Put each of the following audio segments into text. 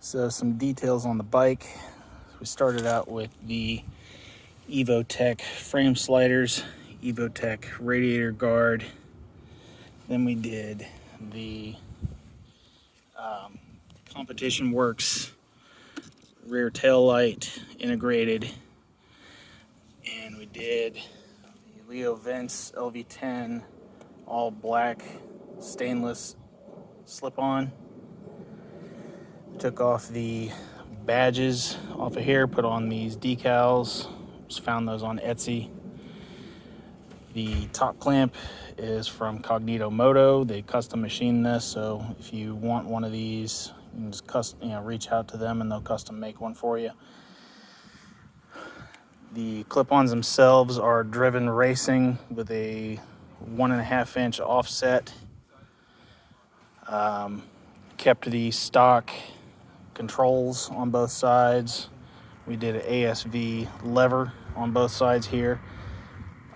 So some details on the bike. We started out with the EvoTech frame sliders, EvoTech radiator guard. Then we did the Competition Works rear tail light integrated, and we did the LeoVince LV10 all black stainless slip-on. Took off the badges off of here, put on these decals. Just found those on Etsy. The top clamp is from Cognito Moto. They custom machined this, so if you want one of these, you can just reach out to them and they'll custom make one for you. The clip-ons themselves are driven racing with a 1.5 inch offset. Kept the stock controls on both sides. We did an ASV lever on both sides here.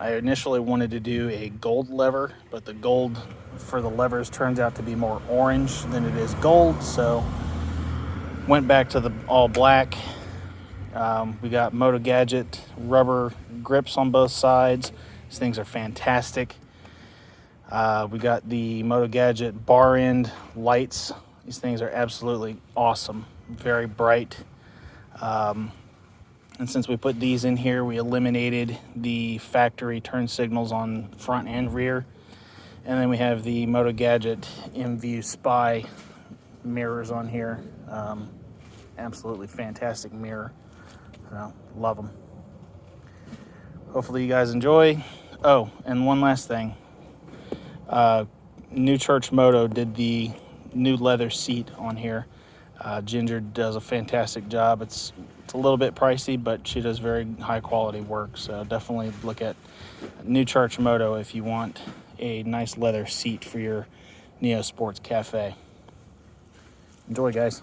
I initially wanted to do a gold lever, but the gold for the levers turns out to be more orange than it is gold, so went back to the all black. We got Motogadget rubber grips on both sides. These things are fantastic. We got the Motogadget bar end lights. These things are absolutely awesome, very bright. And since we put these in here, we eliminated the factory turn signals on front and rear. And then we have the Motogadget MView Spy mirrors on here. Absolutely fantastic mirror. So, love them. Hopefully you guys enjoy. Oh, and one last thing. New Church Moto did the new leather seat on here. Ginger does a fantastic job. It's a little bit pricey, but she does very high quality work. So definitely look at New Church Moto if you want a nice leather seat for your Neo Sports Cafe. Enjoy, guys.